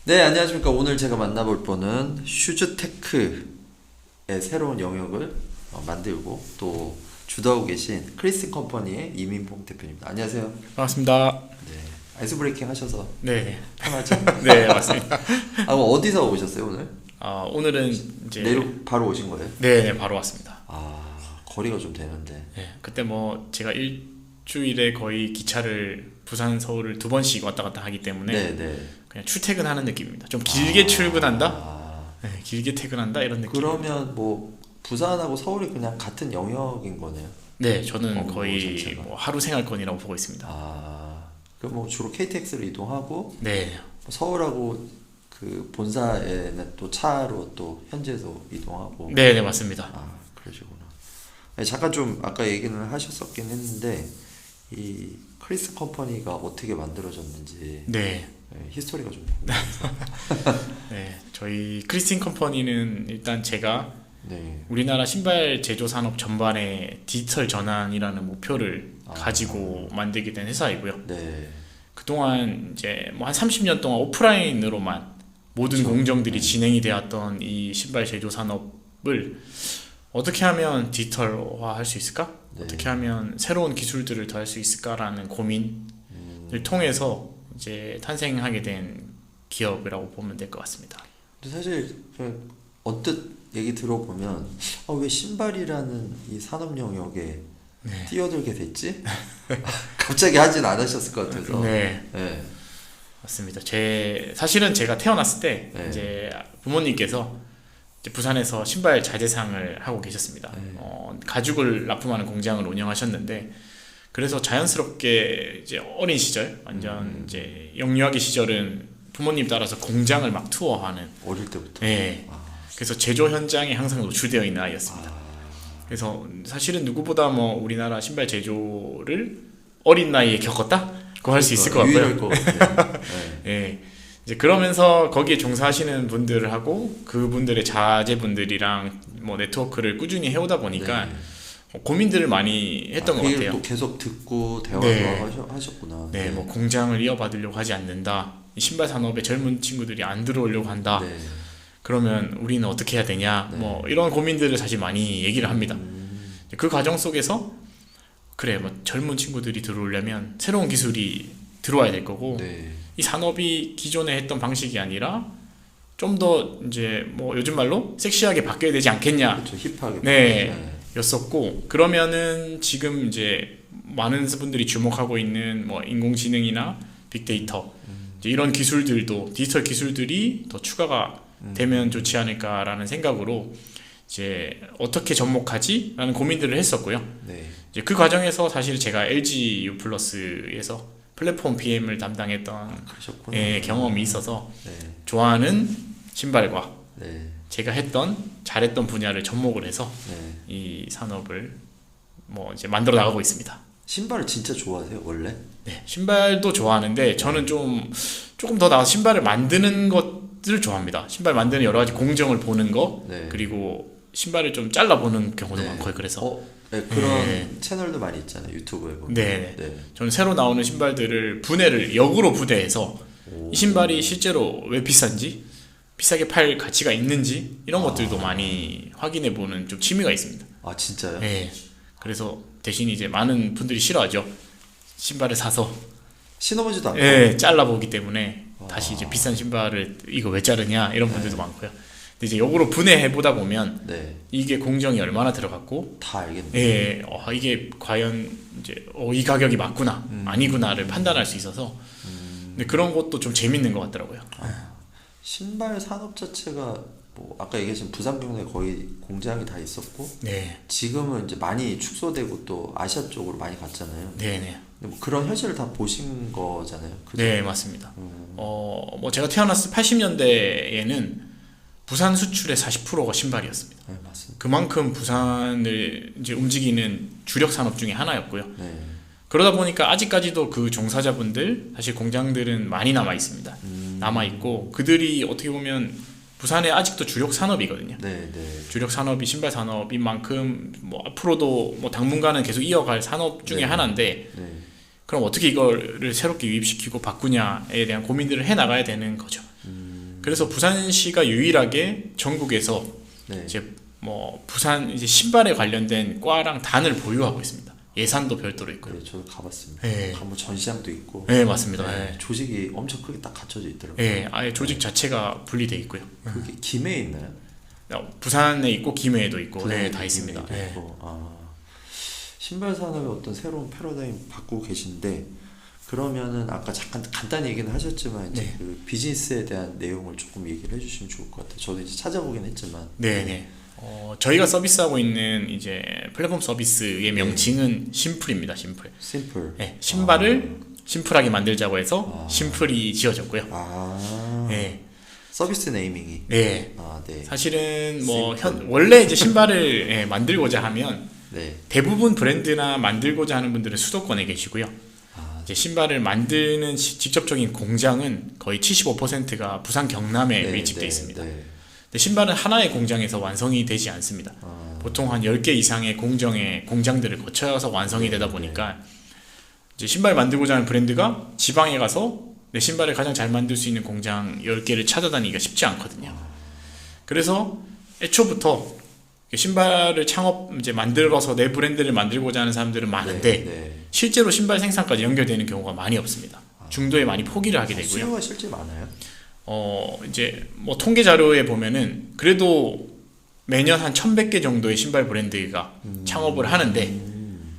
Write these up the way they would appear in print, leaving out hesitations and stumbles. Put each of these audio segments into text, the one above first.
네, 안녕하십니까. 오늘 제가 만나볼 분은 슈즈테크의 새로운 영역을 만들고 또 주도하고 계신 크리스틴 컴퍼니의 이민봉 대표입니다. 안녕하세요. 반갑습니다. 네, 아이스 브레이킹 하셔서 네, 편하죠? 네 맞습니다. 그럼 어디서 오셨어요, 오늘? 오늘은 이제 바로 오신 거예요? 네, 바로 왔습니다. 거리가 좀 되는데. 네, 그때 뭐 제가 일주일에 거의 기차를 부산 서울을 2번씩 왔다 갔다 하기 때문에 네. 그냥 출퇴근하는 느낌입니다. 좀 길게 출근한다, 아, 네, 길게 퇴근한다 이런 느낌. 그러면 뭐 부산하고 서울이 그냥 같은 영역인 거네요? 네, 저는 업무 거의 자체가. 뭐 하루 생활권이라고 보고 있습니다. 그럼 뭐 주로 KTX로 이동하고 네, 서울하고 그 본사에는 또 차로 또 현지에서 이동하고. 네, 맞습니다. 그러시구나. 아니, 잠깐 좀 아까 얘기는 하셨었긴 했는데 이 크리스 컴퍼니가 어떻게 만들어졌는지 네, 히스토리가 좀 궁금해요. 네, 저희 크리스틴 컴퍼니는 일단 제가 네. 우리나라 신발 제조 산업 전반의 디지털 전환이라는 목표를 가지고 만들게 된 회사이고요. 네. 그동안 이제 뭐 한 30년 동안 오프라인으로만 모든 그렇죠. 공정들이 진행이 되었던 이 신발 제조 산업을 어떻게 하면 디지털화 할 수 있을까? 네. 어떻게 하면 새로운 기술들을 더할 수 있을까라는 고민을 통해서 이제 탄생하게 된 기업이라고 보면 될 것 같습니다. 근데 사실 그냥 언뜻 얘기 들어보면 왜 신발이라는 이 산업 영역에 네. 뛰어들게 됐지? 갑자기 하진 않으셨을 것 같아서. 네. 네. 맞습니다. 사실은 제가 태어났을 때 네. 이제 부모님께서 이제 부산에서 신발 자재상을 하고 계셨습니다. 네. 가죽을 납품하는 공장을 운영하셨는데 그래서 자연스럽게 이제 어린 시절 완전 이제 영유아기 시절은 부모님 따라서 공장을 막 투어하는. 어릴 때부터. 네. 그래서 제조 현장에 항상 노출되어 있는 아이였습니다. 그래서 사실은 누구보다 뭐 우리나라 신발 제조를 어린 나이에 겪었다? 그거 할 수 있을 것 같고요. 유일할 것 같아요. 네. 예. 이제 그러면서 거기에 종사하시는 분들하고 그분들의 자제분들이랑 뭐 네트워크를 꾸준히 해오다 보니까 네. 고민들을 많이 했던 것 그 얘기를 같아요. 또 계속 듣고 대화도 네. 하셨구나. 네, 뭐 공장을 이어받으려고 하지 않는다. 이 신발 산업에 젊은 친구들이 안 들어오려고 한다. 네. 그러면 우리는 어떻게 해야 되냐? 네. 뭐 이런 고민들을 사실 많이 얘기를 합니다. 그 과정 속에서 그래, 뭐 젊은 친구들이 들어오려면 새로운 기술이 들어와야 될 거고 네. 이 산업이 기존에 했던 방식이 아니라 좀 더 이제 뭐 요즘 말로 섹시하게 바뀌어야 되지 않겠냐. 그렇죠. 힙하게. 네. 였었고 그러면은 지금 이제 많은 분들이 주목하고 있는 뭐 인공지능이나 빅데이터 이제 이런 기술들도 디지털 기술들이 더 추가가 되면 좋지 않을까라는 생각으로 이제 어떻게 접목하지? 라는 고민들을 했었고요. 네. 이제 그 과정에서 사실 제가 LG U 플러스에서 플랫폼 PM을 담당했던 그러셨구나. 경험이 있어서 네. 좋아하는 신발과 네. 제가 잘했던 분야를 접목을 해서 네. 이 산업을 뭐 이제 만들어 나가고 있습니다. 신발을 진짜 좋아하세요, 원래? 네, 신발도 좋아하는데 저는 조금 더 나아서 신발을 만드는 것들을 좋아합니다. 신발 만드는 여러 가지 공정을 보는 거 네. 그리고 신발을 좀 잘라보는 경우도 네. 많고요. 그래서 네, 그런 네. 채널도 많이 있잖아요, 유튜브에 보면. 네. 네. 저는 새로 나오는 신발들을 역으로 분해해서 이 신발이 실제로 왜 비싼지 비싸게 팔 가치가 있는지 이런 것들도 많이 확인해 보는 좀 취미가 있습니다. 진짜요? 네. 그래서 대신 이제 많은 분들이 싫어하죠. 신발을 사서 신어보지도 않고. 잘라보기 때문에 다시 이제 비싼 신발을 이거 왜 자르냐 이런 분들도 많고요. 근데 이제 역으로 분해해 보다 보면 네. 이게 공정이 얼마나 들어갔고 다 알겠네. 이게 과연 이제 이 가격이 맞구나 아니구나를 판단할 수 있어서 근데 그런 것도 좀 재밌는 것 같더라고요. 신발 산업 자체가 뭐 아까 얘기하신 부산 경내에 거의 공장이 다 있었고 네, 지금은 이제 많이 축소되고 또 아시아 쪽으로 많이 갔잖아요. 네, 네. 근데 뭐 그런 현실을 다 보신 거잖아요. 그죠? 네, 맞습니다. 뭐 제가 태어났을 80년대에는 부산 수출의 40%가 신발이었습니다. 네, 맞습니다. 그만큼 부산을 이제 움직이는 주력 산업 중에 하나였고요. 네. 그러다 보니까 아직까지도 그 종사자분들 사실 공장들은 많이 남아 있습니다. 남아 있고 그들이 어떻게 보면 부산의 아직도 주력 산업이거든요. 네, 네. 주력 산업이 신발 산업인 만큼 뭐 앞으로도 뭐 당분간은 계속 이어갈 산업 중에 네. 하나인데 네. 그럼 어떻게 이거를 새롭게 유입시키고 바꾸냐에 대한 고민들을 해 나가야 되는 거죠. 그래서 부산시가 유일하게 전국에서 네. 이제 뭐 부산 이제 신발에 관련된 과랑 단을 보유하고 있습니다. 예산도 별도로 있고요. 네, 저도 가봤습니다. 네. 가면 전시장도 있고. 네, 맞습니다. 네, 네. 조직이 엄청 크게 딱 갖춰져 있더라고요. 네, 아예 조직 자체가 분리돼 있고요. 그게 김해에 있나요? 부산에 있고 김해에도 있고, 부산에 네, 다 있습니다. 김해에도 네. 있고. 신발 산업의 어떤 새로운 패러다임 바꾸고 계신데, 그러면은 아까 잠깐 간단히 얘기는 하셨지만 이제 네. 그 비즈니스에 대한 내용을 조금 얘기를 해주시면 좋을 것 같아요. 저도 이제 찾아보긴 했지만. 네. 저희가 서비스하고 있는 이제 플랫폼 서비스의 명칭은 심플입니다. 심플. 심플. 네, 신발을 심플하게 만들자고 해서 심플이 지어졌고요. 네. 서비스 네이밍이. 네. 네. 사실은 뭐 심플. 원래 이제 신발을 예, 만들고자 하면 네. 대부분 브랜드나 만들고자 하는 분들은 수도권에 계시고요. 이제 신발을 만드는 직접적인 공장은 거의 75%가 부산 경남에 밀집되어 있습니다. 근데 신발은 하나의 공장에서 완성이 되지 않습니다. 보통 한 10개 이상의 공장들을 거쳐서 완성이 되다 보니까 이제 신발 만들고자 하는 브랜드가 지방에 가서 내 신발을 가장 잘 만들 수 있는 공장 10개를 찾아다니기가 쉽지 않거든요. 그래서 애초부터 신발을 이제 만들어서 내 브랜드를 만들고자 하는 사람들은 많은데 실제로 신발 생산까지 연결되는 경우가 많이 없습니다. 중도에 많이 포기를 하게 되고요. 수요가 실제 많아요? 이제 뭐 통계 자료에 보면은 그래도 매년 한 1,100개 정도의 신발 브랜드가 창업을 하는데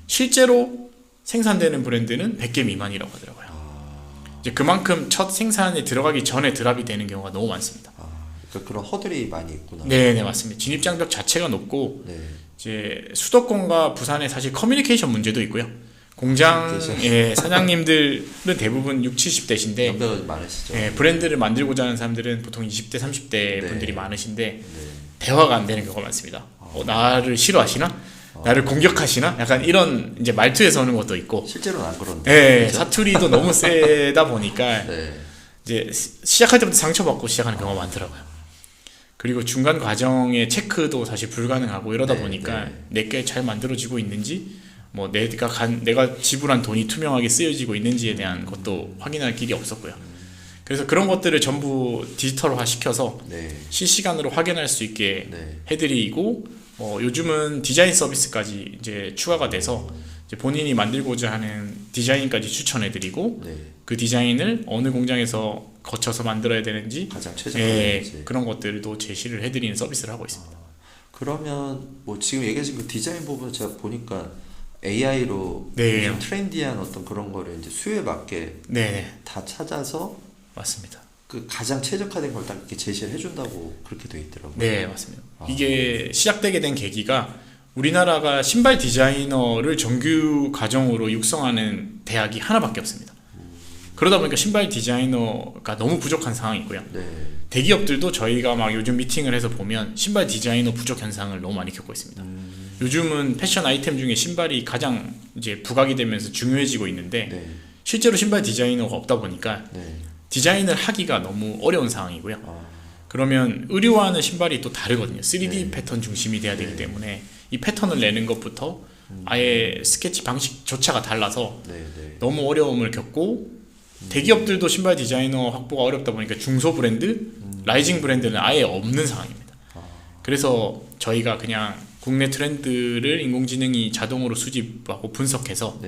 실제로 생산되는 브랜드는 100개 미만이라고 하더라고요. 이제 그만큼 첫 생산에 들어가기 전에 드랍이 되는 경우가 너무 많습니다. 그러니까 그런 허들이 많이 있구나. 네, 맞습니다. 진입 장벽 자체가 높고 네. 이제 수도권과 부산에 사실 커뮤니케이션 문제도 있고요. 공장의 사장님들은 대부분 60, 70대신데 연배가 많으시죠. 브랜드를 만들고자 하는 사람들은 보통 20대, 30대 분들이 많으신데 대화가 안 되는 경우가 많습니다. 나를 싫어하시나? 나를 공격하시나? 약간 이런 이제 말투에서 오는 것도 있고 실제로는 안 그런데. 그렇죠? 사투리도 너무 세다 보니까 이제 시작할 때부터 상처받고 시작하는 경우가 많더라고요. 그리고 중간 과정의 체크도 사실 불가능하고 이러다 보니까 내게 잘 만들어지고 있는지 뭐 내가 지불한 돈이 투명하게 쓰여지고 있는지에 대한 것도 확인할 길이 없었고요. 그래서 그런 것들을 전부 디지털화 시켜서 실시간으로 확인할 수 있게 해드리고 요즘은 디자인 서비스까지 이제 추가가 돼서 이제 본인이 만들고자 하는 디자인까지 추천해드리고 그 디자인을 어느 공장에서 거쳐서 만들어야 되는지 가장 최적화되는지 그런 것들도 제시를 해드리는 서비스를 하고 있습니다. 그러면 뭐 지금 얘기하신 그 디자인 부분 제가 보니까 AI로 좀 트렌디한 어떤 그런 거를 이제 수요에 맞게 다 찾아서 맞습니다. 그 가장 최적화된 걸 딱 이렇게 제시를 해준다고 그렇게 돼 있더라고요. 네, 맞습니다. 이게 시작되게 된 계기가 우리나라가 신발 디자이너를 정규 과정으로 육성하는 대학이 하나밖에 없습니다. 그러다 보니까 신발 디자이너가 너무 부족한 상황이고요. 대기업들도 저희가 막 요즘 미팅을 해서 보면 신발 디자이너 부족 현상을 너무 많이 겪고 있습니다. 요즘은 패션 아이템 중에 신발이 가장 이제 부각이 되면서 중요해지고 있는데 실제로 신발 디자이너가 없다 보니까 디자인을 하기가 너무 어려운 상황이고요. 그러면 의류화하는 신발이 또 다르거든요. 3D 패턴 중심이 돼야 되기 때문에 이 패턴을 내는 것부터 아예 스케치 방식조차가 달라서 너무 어려움을 겪고 대기업들도 신발 디자이너 확보가 어렵다 보니까 중소 브랜드, 라이징 브랜드는 아예 없는 상황입니다. 그래서 저희가 그냥 국내 트렌드를 인공지능이 자동으로 수집하고 분석해서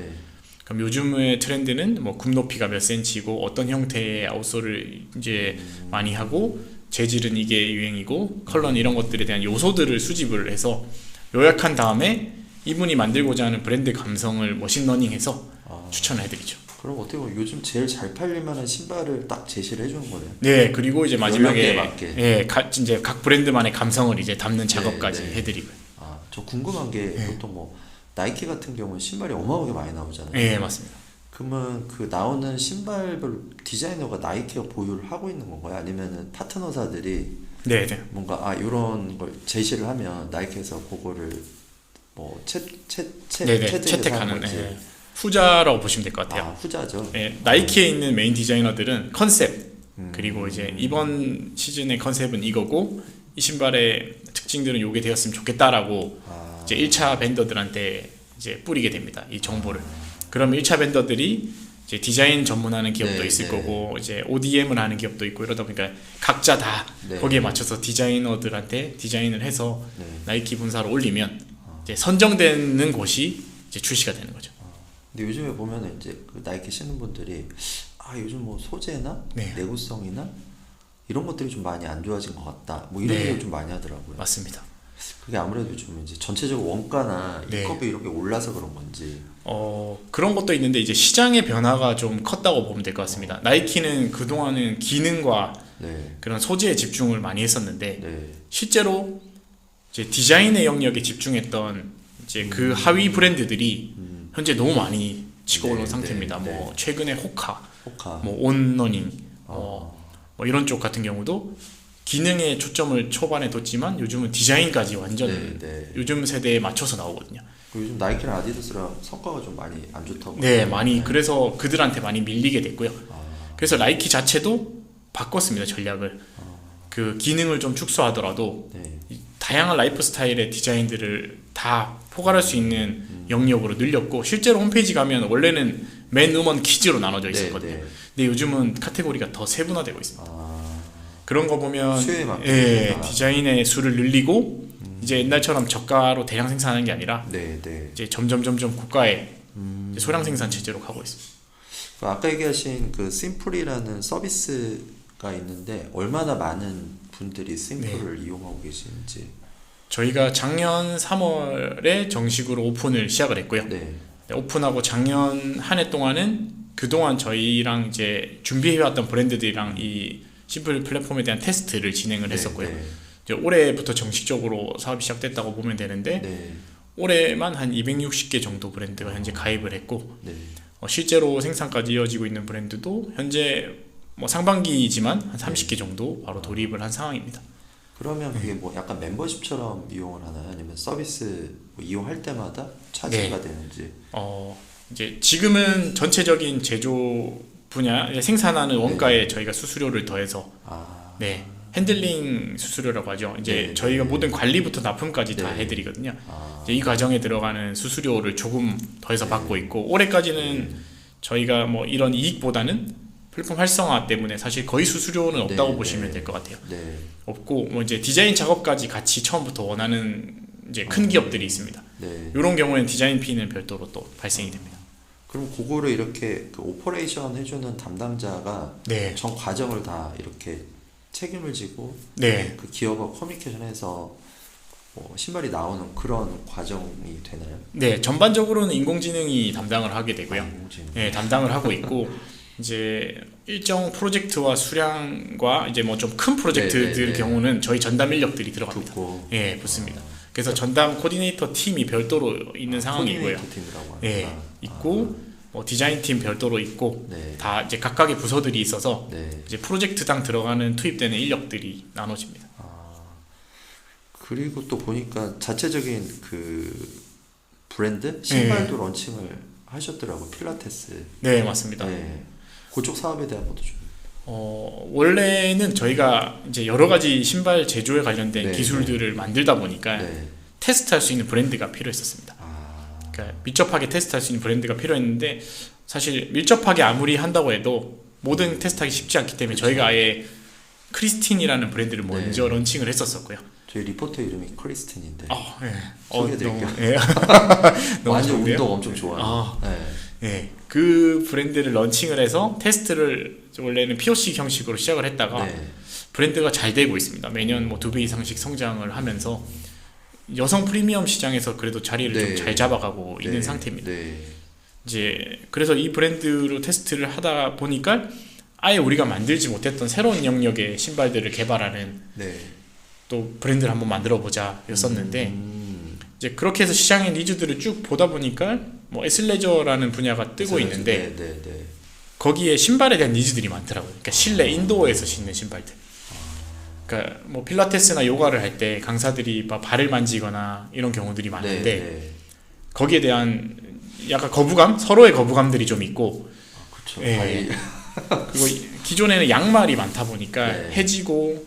그럼 요즘의 트렌드는 뭐 굽 높이가 몇 센치고 어떤 형태의 아웃솔을 이제 많이 하고 재질은 이게 유행이고 컬러는 이런 것들에 대한 요소들을 수집을 해서 요약한 다음에 이분이 만들고자 하는 브랜드 감성을 머신러닝해서 추천을 해드리죠. 그럼 어떻게 보면 요즘 제일 잘 팔릴 만한 신발을 딱 제시를 해주는 거네요. 네, 그리고 이제 마지막에 맞게. 이제 각 브랜드만의 감성을 이제 담는 작업까지 해드리고요. 저 궁금한 게 보통 뭐 나이키 같은 경우는 신발이 어마어마하게 많이 나오잖아요. 네, 맞습니다. 그러면 그 나오는 신발별 디자이너가 나이키가 보유를 하고 있는 건가요? 아니면은 파트너사들이 뭔가 이런 걸 제시를 하면 나이키에서 그거를 뭐 채택하는 건지. 후자라고 보시면 될 것 같아요. 후자죠. 나이키에 있는 메인 디자이너들은 컨셉 그리고 이제 이번 시즌의 컨셉은 이거고 이 신발의 특징들은 요게 되었으면 좋겠다라고 이제 1차 벤더들한테 이제 뿌리게 됩니다. 이 정보를. 그럼 1차 벤더들이 이제 디자인 전문하는 기업도 네, 있을 네. 거고 이제 ODM을 하는 기업도 있고 이러다 보니까 각자 다 네. 거기에 맞춰서 디자이너들한테 디자인을 해서 네. 나이키 본사로 올리면 이제 선정되는 곳이 이제 출시가 되는 거죠. 근데 요즘에 보면은 이제 그 나이키 신는 분들이 요즘 뭐 소재나 네. 내구성이나 이런 것들이 좀 많이 안 좋아진 것 같다. 뭐 이런 네. 얘기를 좀 많이 하더라고요. 맞습니다. 그게 아무래도 좀 이제 전체적으로 원가나 네. 인건비 이렇게 올라서 그런 건지. 그런 것도 있는데 이제 시장의 변화가 좀 컸다고 보면 될 것 같습니다. 나이키는 그동안은 기능과 네. 그런 소재에 집중을 많이 했었는데 네. 실제로 이제 디자인의 영역에 집중했던 이제 그 하위 브랜드들이 현재 너무 많이 치고 올라온 네, 상태입니다. 네, 뭐 최근에 호카, 호카. 뭐 온러닝, 뭐 이런 쪽 같은 경우도 기능에 초점을 초반에 뒀지만 요즘은 디자인까지 완전 요즘 세대에 맞춰서 나오거든요. 요즘 나이키랑 아디다스랑 성과가 좀 많이 안 좋다고. 네, 많이 그래서 그들한테 많이 밀리게 됐고요. 그래서 나이키 자체도 바꿨습니다, 전략을. 그 기능을 좀 축소하더라도 다양한 라이프 스타일의 디자인들을 다 포괄할 수 있는 영역으로 늘렸고 실제로 홈페이지 가면 원래는 맨, 우먼, 키즈로 나눠져 있었거든요. 근데 요즘은 카테고리가 더 세분화되고 있습니다. 그런 거 보면 수요에 맞게 디자인의 수를 늘리고 이제 옛날처럼 저가로 대량 생산하는 게 아니라 이제 점점 고가의 이제 소량 생산 체제로 가고 있습니다. 아까 얘기하신 그 심플이라는 서비스가 있는데 얼마나 많은 분들이 심플을 이용하고 계시는지. 저희가 작년 3월에 정식으로 오픈을 시작을 했고요. 오픈하고 작년 한 해 동안은 그동안 저희랑 이제 준비해왔던 브랜드들이랑 이 심플 플랫폼에 대한 테스트를 진행을 했었고요. 이제 올해부터 정식적으로 사업이 시작됐다고 보면 되는데 올해만 한 260개 정도 브랜드가 현재 가입을 했고 실제로 생산까지 이어지고 있는 브랜드도 현재 뭐 상반기이지만 한 30개 정도 바로 돌입을 한 상황입니다. 그러면 그게 뭐 약간 멤버십처럼 이용을 하나요? 아니면 서비스 뭐 이용할 때마다 차지가 되는지? 이제 지금은 전체적인 제조 분야 생산하는 원가에 저희가 수수료를 더해서 핸들링 수수료라고 하죠. 이제 저희가 모든 관리부터 납품까지 다 해드리거든요. 이제 이 과정에 들어가는 수수료를 조금 더해서 받고 있고 올해까지는 저희가 뭐 이런 이익보다는 플랫폼 활성화 때문에 사실 거의 수수료는 없다고 보시면 될 것 같아요. 없고 뭐 이제 디자인 작업까지 같이 처음부터 원하는 이제 큰 기업들이 있습니다. 이런 경우에는 디자인 피는 별도로 또 발생이 됩니다. 그럼 그거를 이렇게 그 오퍼레이션 해주는 담당자가 전 과정을 다 이렇게 책임을 지고 그 기업과 커뮤니케이션해서 뭐 신발이 나오는 그런 과정이 되나요? 네, 전반적으로는 인공지능이 담당을 하게 되고요. 담당을 하고 있고 이제 일정 프로젝트와 수량과 이제 뭐 좀 큰 프로젝트들 경우는 저희 전담 인력들이 들어갑니다. 붙습니다. 그래서 전담 코디네이터 팀이 별도로 있는 상황이고요. 있고 뭐 디자인 팀 별도로 있고 다 이제 각각의 부서들이 있어서 이제 프로젝트당 들어가는 투입되는 인력들이 나눠집니다. 그리고 또 보니까 자체적인 그 브랜드 신발도 런칭을 하셨더라고요. 필라테스. 네, 맞습니다. 그쪽 사업에 대한 것도 좀. 원래는 저희가 이제 여러 가지 신발 제조에 관련된 기술들을 만들다 보니까 테스트할 수 있는 브랜드가 필요했었습니다. 그러니까 밀접하게 테스트할 수 있는 브랜드가 필요했는데 사실 밀접하게 아무리 한다고 해도 모든 테스트하기 쉽지 않기 때문에 저희가 아예 크리스틴이라는 브랜드를 먼저 런칭을 했었었고요. 저희 리포터 이름이 크리스틴인데 소개해드릴게요. 완전 운동 엄청 좋아해요. 그 브랜드를 런칭을 해서 테스트를 원래는 POC 형식으로 시작을 했다가 브랜드가 잘 되고 있습니다. 매년 뭐 2배 이상씩 성장을 하면서 여성 프리미엄 시장에서 그래도 자리를 좀 잘 잡아가고 있는 상태입니다. 이제 그래서 이 브랜드로 테스트를 하다 보니까 아예 우리가 만들지 못했던 새로운 영역의 신발들을 개발하는 또 브랜드를 한번 만들어 보자 였었는데 이제 그렇게 해서 시장의 니즈들을 쭉 보다 보니까 뭐 에슬레저라는 분야가 뜨고 있는데 거기에 신발에 대한 니즈들이 많더라고요. 그러니까 실내 인도어에서 신는 신발들. 그러니까 뭐 필라테스나 요가를 할 때 강사들이 막 발을 만지거나 이런 경우들이 많은데 거기에 대한 약간 거부감, 서로의 거부감들이 좀 있고. 그리고 기존에는 양말이 많다 보니까 해지고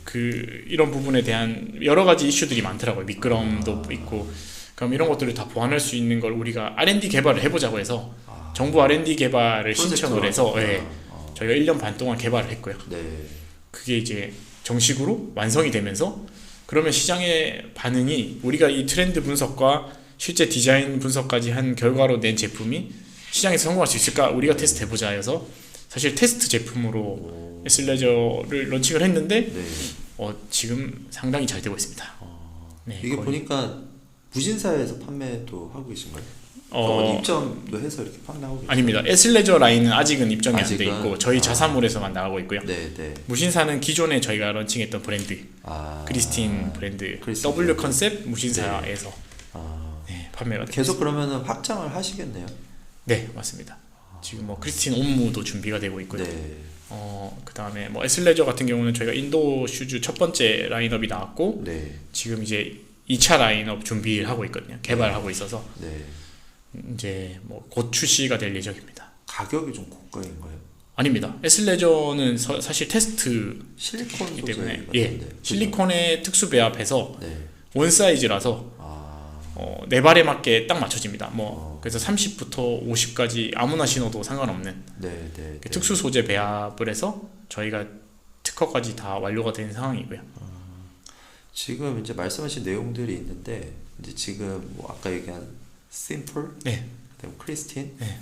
그 이런 부분에 대한 여러 가지 이슈들이 많더라고요. 미끄럼도 있고. 그럼 이런 것들을 다 보완할 수 있는 걸 우리가 R&D 개발을 해보자고 해서 정부 R&D 개발을 프로젝트로 신청을 해서 하셨구나. 저희가 1년 반 동안 개발을 했고요. 네. 그게 이제 정식으로 완성이 되면서 그러면 시장의 반응이 우리가 이 트렌드 분석과 실제 디자인 분석까지 한 결과로 낸 제품이 시장에서 성공할 수 있을까? 우리가 테스트 해보자 해서 사실 테스트 제품으로 에슬레저를 런칭을 했는데 네. 지금 상당히 잘 되고 있습니다. 네, 이게 거의. 보니까 무신사에서 판매도 하고 계신가요? 입점도 해서 이렇게 판매하고 계신가요? 아닙니다. 에슬레저 라인은 아직은 입점이 안 돼 아직은? 있고 저희 자사몰에서만 나가고 있고요. 네, 네. 무신사는 기존에 저희가 런칭했던 브랜드 크리스틴 브랜드 크리스틴 W 브랜드. 컨셉 무신사에서 판매가 됩니다. 계속 그러면은 확장을 하시겠네요. 네, 맞습니다. 지금 뭐 크리스틴 옴무도 준비가 되고 있고요. 네. 그다음에 뭐 에슬레저 같은 경우는 저희가 인도 슈즈 첫 번째 라인업이 나왔고 네. 지금 이제 2차 라인업 준비를 하고 있거든요. 개발하고 있어서 네. 이제 뭐 곧 출시가 될 예정입니다. 가격이 좀 고가인가요? 아닙니다. 에슬레저는 사실 테스트 실리콘 이기 소재 때문에 같은데. 실리콘에 특수 배합해서 네. 원 사이즈라서 내 발에 맞게 딱 맞춰집니다. 그래서 30부터 50까지 아무나 신어도 상관없는 네, 네, 네. 특수 소재 배합을 해서 저희가 특허까지 다 완료가 된 상황이고요. 지금 이제 말씀하신 내용들이 있는데 이제 지금 뭐 아까 얘기한 심플, 네. 그다음 크리스틴, 네.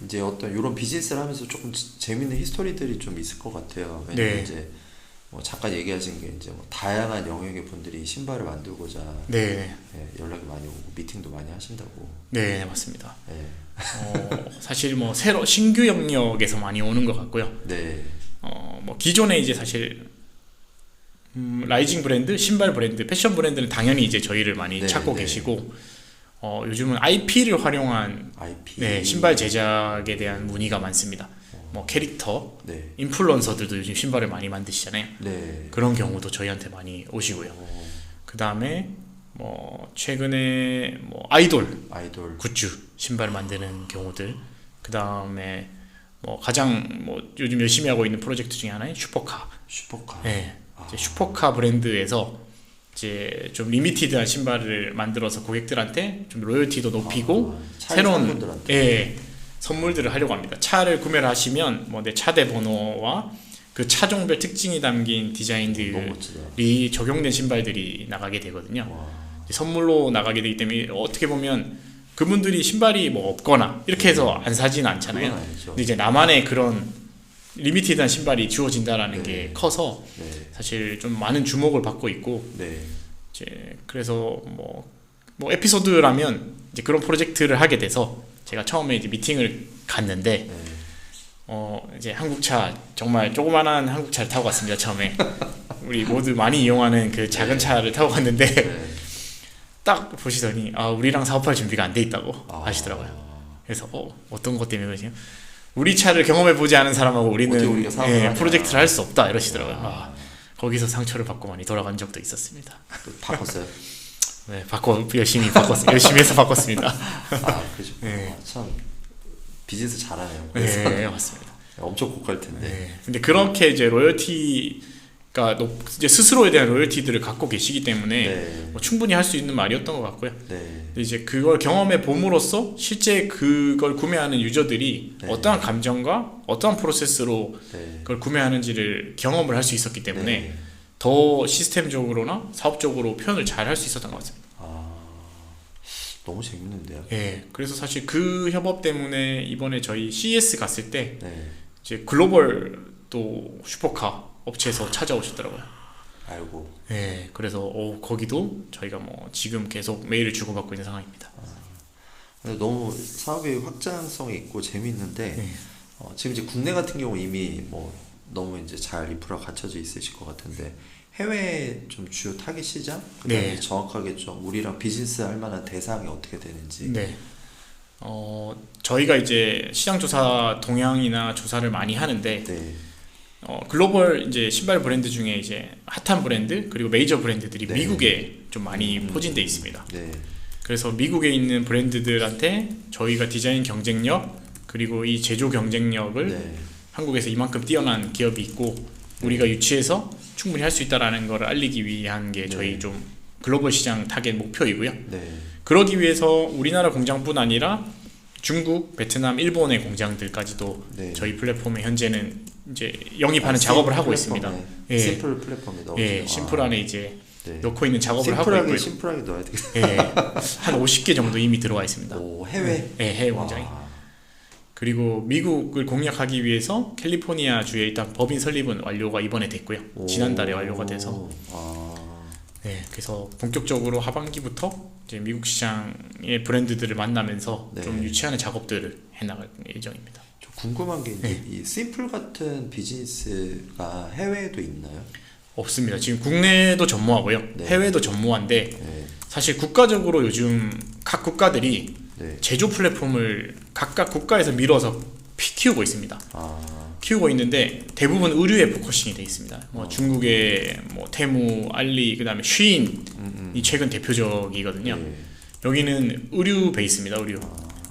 이제 어떤 이런 비즈니스를 하면서 조금 재밌는 히스토리들이 좀 있을 것 같아요. 왜냐면 네. 이제 뭐 잠깐 얘기하신 게 이제 뭐 다양한 영역의 분들이 신발을 만들고자 네. 연락이 많이 오고 미팅도 많이 하신다고. 네, 맞습니다. 네. 사실 뭐 새로 신규 영역에서 많이 오는 것 같고요. 네. 뭐 기존에 이제 사실 라이징 브랜드, 신발 브랜드, 패션 브랜드는 당연히 이제 저희를 많이 네, 찾고 네. 계시고 요즘은 IP,를 활용한 IP. 신발 제작에 대한 문의가 많습니다. 뭐 캐릭터, 네. 인플루언서들도 요즘 신발을 많이 만드시잖아요. 네. 그런 경우도 저희한테 많이 오시고요. 그 다음에 뭐 최근에 뭐 아이돌 굿즈 신발 만드는 경우들, 그 다음에 뭐 가장 뭐 요즘 열심히 하고 있는 프로젝트 중에 하나인 슈퍼카. 네, 이제 슈퍼카 브랜드에서 이제 좀 리미티드한 신발을 만들어서 고객들한테 좀 로열티도 높이고 새로운 선물들을 하려고 합니다. 차를 구매를 하시면 뭐 내 차대 번호와 그 차종별 특징이 담긴 디자인들이 적용된 신발들이 나가게 되거든요. 선물로 나가게 되기 때문에 어떻게 보면 그분들이 신발이 뭐 없거나 이렇게 해서 안 사지는 않잖아요. 근데 이제 나만의 그런 리미티드한 신발이 주어진다라는 게 커서 사실 좀 많은 주목을 받고 있고 이제 그래서 뭐 에피소드라면 이제 그런 프로젝트를 하게 돼서 제가 처음에 이제 미팅을 갔는데 이제 한국차 정말 조그만한 한국차를 타고 갔습니다. 처음에 우리 모두 많이 이용하는 그 작은 차를 타고 갔는데 딱 보시더니 우리랑 사업할 준비가 안 돼 있다고 하시더라고요. 그래서 어떤 것 때문에 그러시냐? 우리 차를 경험해 보지 않은 사람하고 우리는 프로젝트를 할 수 없다 이러시더라고요. 거기서 상처를 받고 많이 돌아간 적도 있었습니다. 바꿨어요? 네, 열심히 바꿨습니다. 열심히 해서 바꿨습니다. 그죠. 참 비즈니스 잘하네요. 네, 맞습니다. 엄청 고가일 텐데. 근데 그렇게 이제 로열티가 이제 스스로에 대한 로열티들을 갖고 계시기 때문에 뭐 충분히 할 수 있는 말이었던 것 같고요. 근데 이제 그걸 경험해 봄으로써 실제 그걸 구매하는 유저들이 어떠한 감정과 어떠한 프로세스로 그걸 구매하는지를 경험을 할 수 있었기 때문에 더 시스템적으로나 사업적으로 표현을 잘 할 수 있었던 것 같습니다. 너무 재밌는데요. 그래서 사실 그 협업 때문에 이번에 저희 CES 갔을 때 이제 글로벌 또 슈퍼카 업체에서 찾아오셨더라고요. 알고. 그래서 거기도 저희가 뭐 지금 계속 메일을 주고받고 있는 상황입니다. 근데 너무 사업의 확장성이 있고 재밌는데 지금 이제 국내 같은 경우 이미 뭐 너무 이제 잘 인프라 갖춰져 있으실 것 같은데 해외 좀 주요 타깃 시장 그다음에 정확하게 좀 우리랑 비즈니스 할 만한 대상이 어떻게 되는지. 저희가 이제 시장 조사 동향이나 조사를 많이 하는데 글로벌 이제 신발 브랜드 중에 이제 핫한 브랜드 그리고 메이저 브랜드들이 미국에 좀 많이 포진돼 있습니다. 그래서 미국에 있는 브랜드들한테 저희가 디자인 경쟁력 그리고 이 제조 경쟁력을 한국에서 이만큼 뛰어난 기업이 있고 우리가 유치해서 충분히 할 수 있다라는 걸 알리기 위한 게 저희 좀 글로벌 시장 타겟 목표이고요. 그러기 위해서 우리나라 공장뿐 아니라 중국, 베트남, 일본의 공장들까지도 네. 저희 플랫폼에 현재는 이제 영입하는 작업을 하고 있습니다. 예. 심플 플랫폼에 넣어. 예, 심플 안에 이제 네. 넣고 있는 작업을 하고 있고요. 심플하게 넣어야 되겠다. 예, 한 50개 정도 이미 들어와 있습니다. 오, 해외? 예, 해외 공장이. 그리고 미국을 공략하기 위해서 캘리포니아 주에 일단 법인 설립은 완료가 이번에 됐고요. 지난달에 완료가 돼서. 네, 그래서 본격적으로 하반기부터 이제 미국 시장의 브랜드들을 만나면서 네. 좀 유치하는 작업들을 해나갈 예정입니다. 좀 궁금한 게 이제 이 심플 같은 비즈니스가 해외에도 있나요? 없습니다. 지금 국내도 전무하고요. 네. 해외도 전무한데 네. 사실 국가적으로 요즘 각 국가들이 네. 제조 플랫폼을 각각 국가에서 밀어서 키우고 있습니다. 키우고 있는데 대부분 의류에 포커싱이 돼 있습니다. 뭐 중국의 뭐 테무, 알리, 그다음에 쉬인이 최근 대표적이거든요. 네. 여기는 의류 베이스입니다.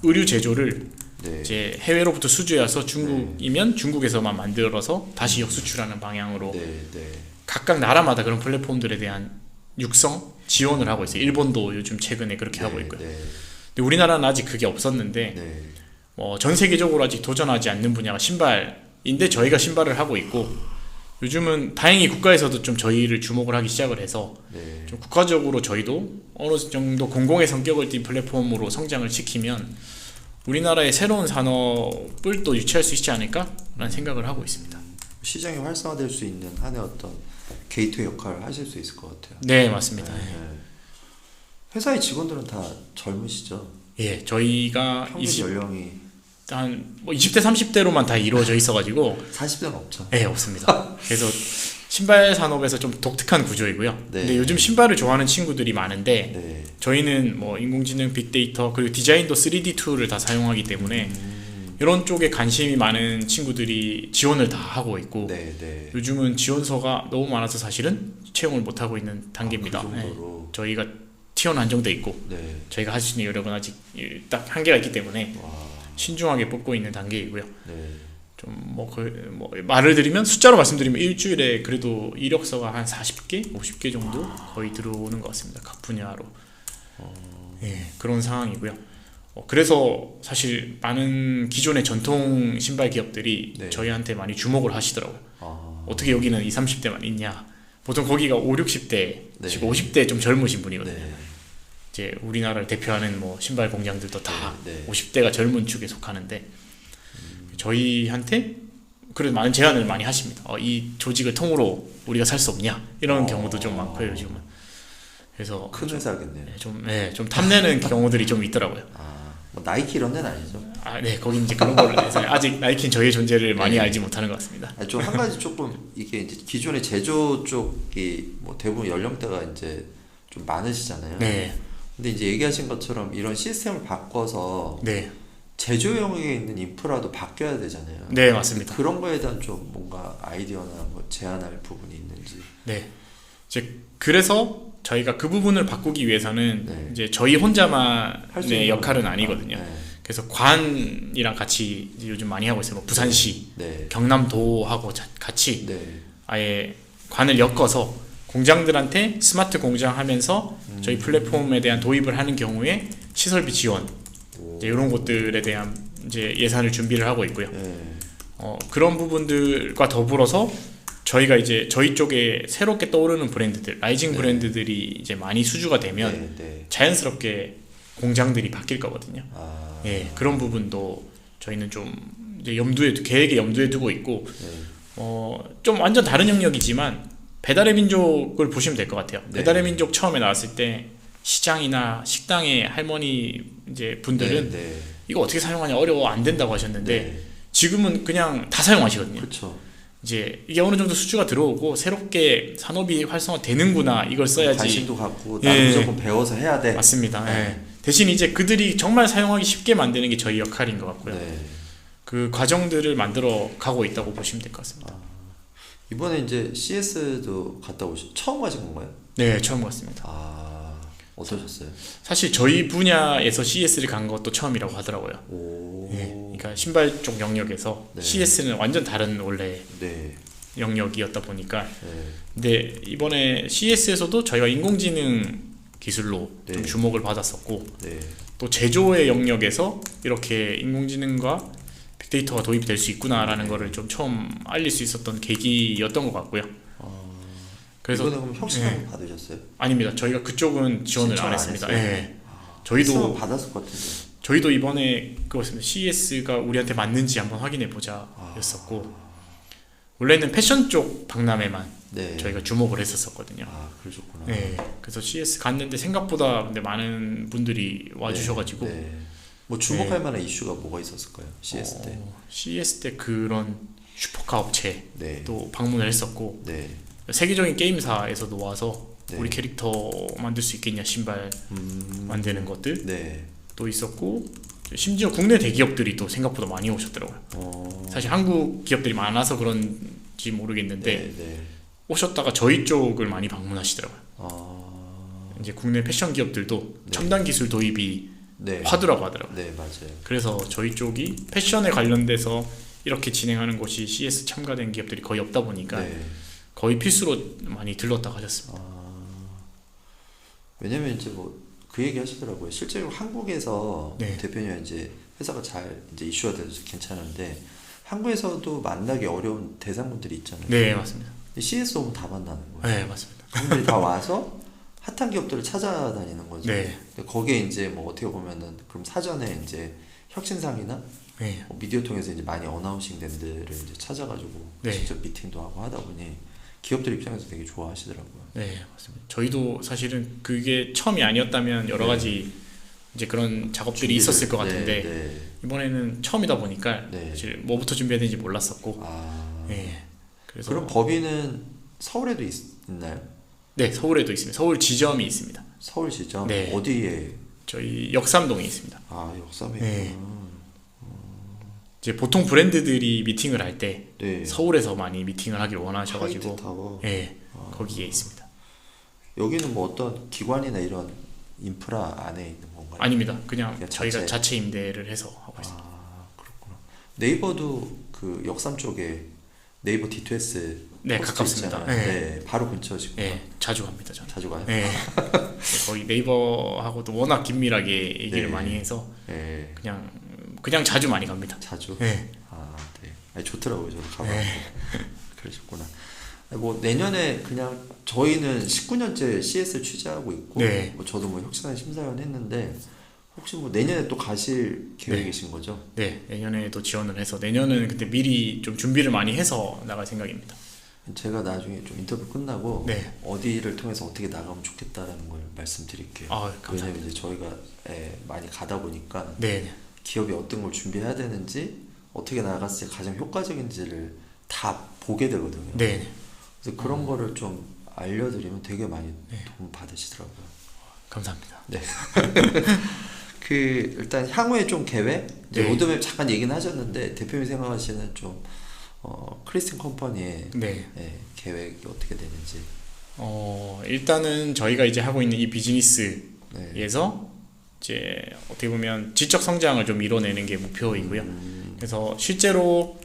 의류 제조를 네. 이제 해외로부터 수주해서 중국이면 중국에서만 만들어서 다시 역수출하는 방향으로 네. 네. 각각 나라마다 그런 플랫폼들에 대한 육성 지원을 하고 있어요. 일본도 요즘 최근에 그렇게 하고 있고요. 네. 근데 우리나라는 아직 그게 없었는데 네. 전 세계적으로 아직 도전하지 않는 분야가 신발인데 저희가 신발을 하고 있고 요즘은 다행히 국가에서도 좀 저희를 주목을 하기 시작을 해서 네. 좀 국가적으로 저희도 어느 정도 공공의 성격을 띈 플랫폼으로 성장을 시키면 우리나라의 새로운 산업을 또 유치할 수 있지 않을까라는 생각을 하고 있습니다. 시장이 활성화될 수 있는 한의 어떤 게이트웨이 역할을 하실 수 있을 것 같아요. 네, 맞습니다. 네. 회사의 직원들은 다 젊으시죠? 예, 저희가 평균 연령이 한 20대 30대로만 다 이루어져 있어가지고 40대는 없죠. 네, 없습니다. 그래서 신발 산업에서 좀 독특한 구조이고요. 네. 근데 요즘 신발을 좋아하는 친구들이 많은데 네. 저희는 뭐 인공지능, 빅데이터 그리고 디자인도 3D 툴을 다 사용하기 때문에 이런 쪽에 관심이 많은 친구들이 지원을 다 하고 있고 네, 네. 요즘은 지원서가 너무 많아서 사실은 채용을 못 하고 있는 단계입니다. 그 정도로. 저희가 티어는 한정돼 있고 네. 저희가 할 수 있는 여력은 아직 딱 한계가 있기 때문에 와. 신중하게 뽑고 있는 단계이고요. 네. 좀 뭐 말을 드리면 숫자로 말씀드리면 일주일에 그래도 이력서가 한 40개, 50개 정도 거의 들어오는 것 같습니다. 각 분야로. 예, 그런 상황이고요. 그래서 사실 많은 기존의 전통 신발 기업들이 네. 저희한테 많이 주목을 하시더라고요. 어떻게 여기는 20, 30대만 있냐. 보통 거기가 5, 60대, 네. 지금 50대 좀 젊으신 분이거든요. 네. 이제 우리나라를 대표하는 뭐 신발 공장들도 다 네. 50대가 젊은 축에 속하는데 저희한테 그런 많은 제안을 많이 하십니다. 이 조직을 통으로 우리가 살 수 없냐 이런 경우도 좀 많고요 요즘은. 그래서 큰 회사겠네요. 좀 탐내는 경우들이 좀 있더라고요. 뭐 나이키 이런 데는 아니죠? 네, 거긴 이제 그런 걸로 해서 아직 나이키는 저희의 존재를 많이 네. 알지 못하는 것 같습니다. 좀 한 가지 조금 이게 이제 기존의 제조 쪽이 뭐 대부분 연령대가 이제 좀 많으시잖아요. 네. 근데 이제 얘기하신 것처럼 이런 시스템을 바꿔서 네. 제조용에 있는 인프라도 바뀌어야 되잖아요. 네, 맞습니다. 그런 거에 대한 좀 뭔가 아이디어나 뭐 제안할 부분이 있는지. 네. 이제 그래서 저희가 그 부분을 바꾸기 위해서는 네. 이제 저희 할 수 혼자만의 있는 역할은 거니까. 아니거든요. 네. 그래서 관이랑 같이 이제 요즘 많이 하고 있어요. 뭐 부산시, 네. 경남도하고 같이 네. 아예 관을 엮어서 공장들한테 스마트 공장 하면서 저희 플랫폼에 대한 도입을 하는 경우에 시설비 지원 이제 이런 것들에 대한 이제 예산을 준비를 하고 있고요. 네. 그런 부분들과 더불어서 저희가 이제 저희 쪽에 새롭게 떠오르는 브랜드들, 라이징 네. 브랜드들이 이제 많이 수주가 되면 네. 네. 자연스럽게 공장들이 바뀔 거거든요. 예, 그런 부분도 저희는 좀 이제 계획에 염두에 두고 있고, 네. 좀 완전 다른 영역이지만 배달의 민족을 보시면 될 것 같아요. 네. 배달의 민족 처음에 나왔을 때 시장이나 식당의 할머니 이제 분들은 네. 네. 이거 어떻게 사용하냐 어려워 안 된다고 하셨는데 네. 지금은 그냥 다 사용하시거든요. 그렇죠. 이제 이게 어느 정도 수주가 들어오고 새롭게 산업이 활성화되는구나 이걸 써야지. 관심도 갖고 나도 무조건 배워서 해야 돼. 맞습니다. 네. 예. 대신 이제 그들이 정말 사용하기 쉽게 만드는 게 저희 역할인 것 같고요. 네. 그 과정들을 만들어 가고 있다고 보시면 될 것 같습니다. 이번에 이제 CS도 갔다 처음 가신 건가요? 네, 처음 갔습니다. 어떠셨어요? 사실 저희 분야에서 CS를 간 것도 처음이라고 하더라고요. 오. 예, 그러니까 신발 쪽 영역에서 네. CS는 완전 다른 원래 네. 영역이었다 보니까. 네. 근데 이번에 CS에서도 저희가 인공지능 기술로 네. 좀 주목을 받았었고, 네. 또 제조의 영역에서 이렇게 인공지능과 빅데이터가 도입이 될 수 있구나라는 거를 좀 처음 알릴 수 있었던 계기였던 것 같고요. 그래서 이번에 그럼 혁신을 받으셨어요? 아닙니다. 저희가 그쪽은 지원을 안 했습니다. 저희도 받았을 것 같은데. 저희도 이번에 그거였습니다. CES가 우리한테 맞는지 한번 확인해 보자였었고 원래는 패션 쪽 박람회만 저희가 주목을 했었거든요. 그러셨구나. 그래서 CES 갔는데 생각보다 근데 많은 분들이 와주셔가지고 뭐 주목할 만한 이슈가 뭐가 있었을까요? CES 때? CES 때 그런 슈퍼카 업체도 방문을 했었고 세계적인 게임사에서도 와서 우리 캐릭터 만들 수 있겠냐 신발 만드는 것들 또 있었고 심지어 국내 대기업들이 또 생각보다 많이 오셨더라고요. 사실 한국 기업들이 많아서 그런지 모르겠는데 오셨다가 저희 쪽을 많이 방문하시더라고요. 이제 국내 패션 기업들도 첨단 기술 도입이 화두라고 하더라고요. 맞아요. 그래서 저희 쪽이 패션에 관련돼서 이렇게 진행하는 곳이 CES 참가된 기업들이 거의 없다 보니까 거의 필수로 많이 들렀다 가셨습니다. 왜냐면 이제 뭐 그 얘기 하시더라고요. 실제로 한국에서 대표님 이제 회사가 잘 이제 이슈가 돼서 괜찮은데 한국에서도 만나기 어려운 대상분들이 있잖아요. 네, 맞습니다. CS 오면 다 만나는 거예요. 네, 맞습니다. 그분들이 다 와서 핫한 기업들을 찾아다니는 거죠. 거기에 이제 뭐 어떻게 보면은 그럼 사전에 이제 혁신상이나 뭐 미디어 통해서 이제 많이 어나운싱 된 데를 이제 찾아가지고 직접 미팅도 하고 하다 보니 기업들 입장에서 되게 좋아하시더라고요. 네, 맞습니다. 저희도 사실은 그게 처음이 아니었다면 여러 가지 이제 그런 작업들이 있었을 것 같은데 이번에는 처음이다 보니까 사실 뭐부터 준비해야 되는지 몰랐었고. 그래서 그럼 법인은 서울에도 있나요? 네, 서울에도 있습니다. 서울 지점이 있습니다. 서울 지점? 어디에? 저희 역삼동에 있습니다. 역삼에. 이제 보통 브랜드들이 미팅을 할 때 서울에서 많이 미팅을 하길 원하셔가지고 거기에 있습니다. 여기는 뭐 어떤 기관이나 이런 인프라 안에 있는 건가요? 아닙니다. 그냥 저희가 자체 임대를 해서 하고 있습니다. 그렇구나. 네이버도 그 역삼 쪽에 네이버 D2S 가깝습니다. 바로 근처시고. 자주 갑니다. 저는. 자주 가요? 거의 네이버하고도 워낙 긴밀하게 얘기를 많이 해서 그냥 자주 많이 갑니다. 자주? 아니, 좋더라고요. 저도 가봐서. 그러셨구나. 뭐 내년에 그냥 저희는 19년째 CS를 취재하고 있고 뭐 저도 뭐 혁신한 심사위원 했는데 혹시 뭐 내년에 또 가실 계획이신 거죠? 네, 내년에도 지원을 해서 내년은 근데 미리 좀 준비를 많이 해서 나갈 생각입니다. 제가 나중에 좀 인터뷰 끝나고 어디를 통해서 어떻게 나가면 좋겠다라는 걸 말씀드릴게요. 감사합니다. 왜냐면 이제 저희가 많이 가다 보니까 기업이 어떤 걸 준비해야 되는지 어떻게 나갔을 때 가장 효과적인지를 다 보게 되거든요. 그래서 그런 거를 좀 알려드리면 되게 많이 도움 받으시더라고요. 감사합니다. 그 일단 향후에 좀 계획, 이제 로드맵 잠깐 얘기는 하셨는데 대표님이 생각하시는 좀 크리스틴 컴퍼니의 계획이 어떻게 되는지. 일단은 저희가 이제 하고 있는 이 비즈니스에서 이제 어떻게 보면 지적 성장을 좀 이뤄내는 게 목표이고요. 그래서 실제로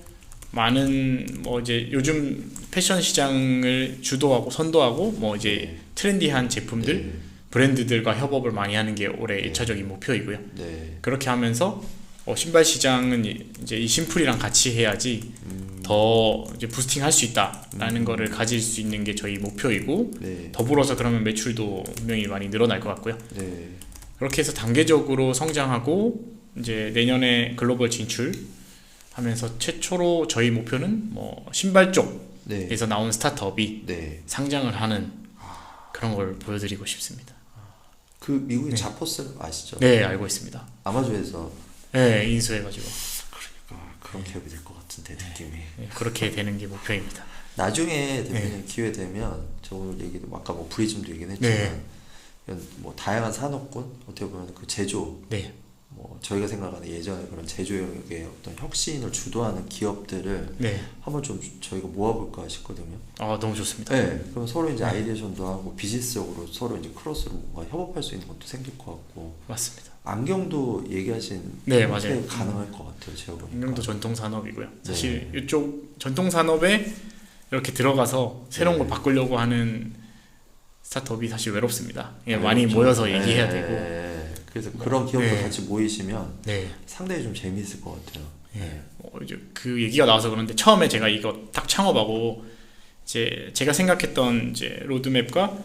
많은 뭐 이제 요즘 패션 시장을 주도하고 선도하고 뭐 이제 트렌디한 제품들 브랜드들과 협업을 많이 하는 게 올해 1차적인 목표이고요. 그렇게 하면서 신발 시장은 이제 이 심플이랑 같이 해야지 더 이제 부스팅 할 수 있다라는 거를 가질 수 있는 게 저희 목표이고 더불어서 그러면 매출도 분명히 많이 늘어날 것 같고요. 그렇게 해서 단계적으로 성장하고 이제 내년에 글로벌 진출하면서 최초로 저희 목표는 뭐 신발 쪽에서 나온 스타트업이 상장을 하는 그런 걸 보여드리고 싶습니다. 그 미국의 자포스 아시죠? 네, 알고 있습니다. 아마존에서 인수해가지고. 그러니까 그런 기업이 될 것 같은데 느낌이. 그렇게 되는 게 목표입니다. 나중에 대표님 기회 되면 저 오늘 얘기도 아까 뭐 브리즘도 얘기는 했지만 뭐 다양한 산업군 어떻게 보면 그 제조 뭐 저희가 생각하는 예전에 그런 제조 영역의 어떤 혁신을 주도하는 기업들을 한번 좀 저희가 모아볼까 싶거든요. 너무 좋습니다. 그럼 서로 이제 아이디어션도 하고 비즈니스적으로 서로 이제 크로스로 뭔가 협업할 수 있는 것도 생길 것 같고. 맞습니다. 안경도 얘기하신 맞아요. 가능할 것 같아요. 제가 보니까. 안경도 전통 산업이고요. 사실 이쪽 전통 산업에 이렇게 들어가서 새로운 걸 바꾸려고 하는 스타트업이 사실 외롭습니다. 많이 모여서 얘기해야 되고. 그래서 그런 기업도 네. 같이 모이시면 네. 상당히 좀 재미있을 것 같아요. 네. 이제 그 얘기가 나와서 그런데 처음에 제가 이거 딱 창업하고 이제 제가 생각했던 이제 로드맵과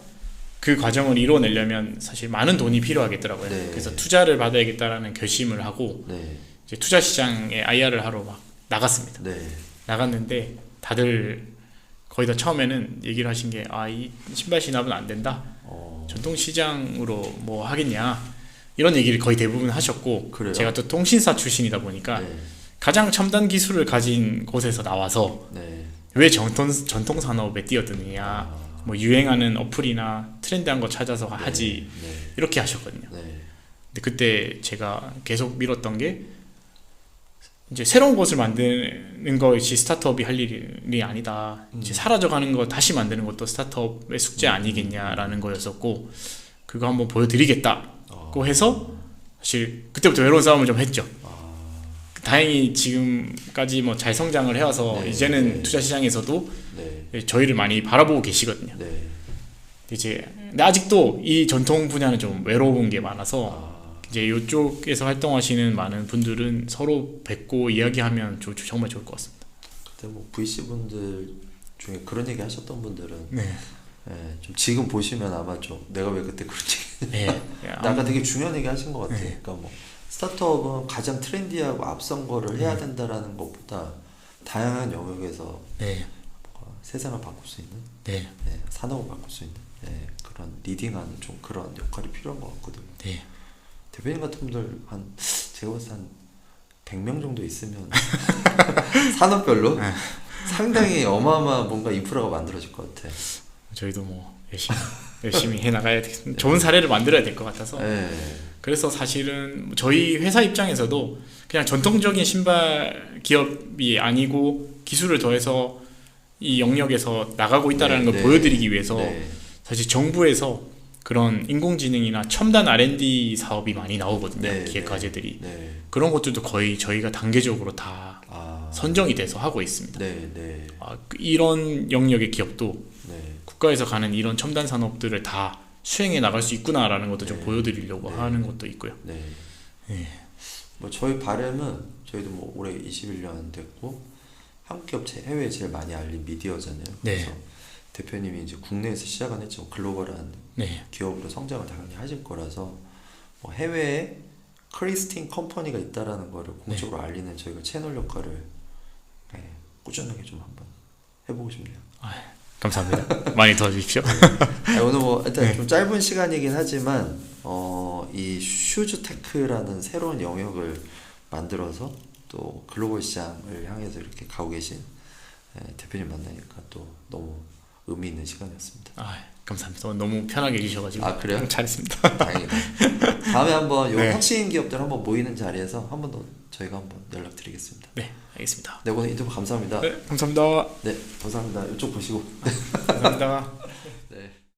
그 과정을 이뤄내려면 사실 많은 돈이 필요하겠더라고요. 네. 그래서 투자를 받아야겠다라는 결심을 하고 네. 이제 투자 시장에 IR을 하러 막 나갔습니다. 네. 나갔는데 다들 거의 다 처음에는 얘기를 하신 게 이 신발 진압은 안 된다. 전통 시장으로 뭐 하겠냐 이런 얘기를 거의 대부분 하셨고 그래요? 제가 또 통신사 출신이다 보니까 네. 가장 첨단 기술을 가진 곳에서 나와서 네. 왜 전통 산업에 뛰어드느냐 뭐 유행하는 어플이나 트렌드한 거 찾아서 하지 네. 이렇게 하셨거든요. 네. 근데 그때 제가 계속 밀었던 게 이제 새로운 것을 만드는 것이 스타트업이 할 일이 아니다. 이제 사라져가는 거 다시 만드는 것도 스타트업의 숙제 아니겠냐라는 거였었고 그거 한번 보여드리겠다고 해서 사실 그때부터 외로운 싸움을 좀 했죠. 다행히 지금까지 뭐 잘 성장을 해와서 네, 이제는 네. 투자 시장에서도 네. 저희를 많이 바라보고 계시거든요. 네. 근데 아직도 이 전통 분야는 좀 외로운 게 많아서 이제 이쪽에서 활동하시는 많은 분들은 서로 뵙고 이야기하면 정말 좋을 것 같습니다. 그때 뭐 VC 분들 중에 그런 얘기 하셨던 분들은 네. 네, 좀 지금 보시면 아마 좀 내가 왜 그때 그런지 네. 아까 되게 중요한 얘기 하신 것 같아요. 네. 그러니까 뭐 스타트업은 가장 트렌디하고 앞선 거를 해야 된다라는 것보다 다양한 영역에서 네. 세상을 바꿀 수 있는 네. 네, 산업을 바꿀 수 있는 네, 그런 리딩하는 좀 그런 역할이 필요한 것 같거든요. 네. 대표님 같은 분들 한 제가 봤을 때 한 100명 정도 있으면 산업별로 상당히 어마어마한 뭔가 인프라가 만들어질 것 같아. 저희도 뭐 열심히 해 나가야 돼. 좋은 사례를 만들어야 될 것 같아서. 네. 그래서 사실은 저희 회사 입장에서도 그냥 전통적인 신발 기업이 아니고 기술을 더해서 이 영역에서 나가고 있다는 걸 보여드리기 위해서 사실 정부에서 그런 인공지능이나 첨단 R&D 사업이 많이 나오거든요. 기획 과제들이. 그런 것들도 거의 저희가 단계적으로 다 선정이 돼서 하고 있습니다. 이런 영역의 기업도 국가에서 가는 이런 첨단 산업들을 다 수행해 나갈 수 있구나라는 것도 좀 보여드리려고 하는 것도 있고요. 뭐 저희 바람은 저희도 뭐 올해 21년 됐고 한국 기업 해외에 제일 많이 알린 미디어잖아요. 그래서 대표님이 이제 국내에서 시작은 했지만 글로벌한 기업으로 성장을 당연히 하실 거라서 뭐 해외에 크리스틴 컴퍼니가 있다라는 거를 공적으로 알리는 저희가 채널 역할을 꾸준하게 좀 한번 해보고 싶네요. 감사합니다. 많이 도와주십시오. 오늘 뭐 일단 좀 짧은 시간이긴 하지만 이 슈즈테크라는 새로운 영역을 만들어서 또 글로벌 시장을 향해서 이렇게 가고 계신 대표님 만나니까 또 너무 의미 있는 시간이었습니다. 감사합니다. 너무 편하게 해주셔가지고 그래요? 잘했습니다. 다행이다. 다음에 한번 요 혁신 기업들 한번 모이는 자리에서 한번 더 저희가 한번 연락드리겠습니다. 네, 알겠습니다. 네, 오늘 인터뷰 감사합니다. 네, 감사합니다. 네, 감사합니다. 이쪽 보시고. 감사합니다.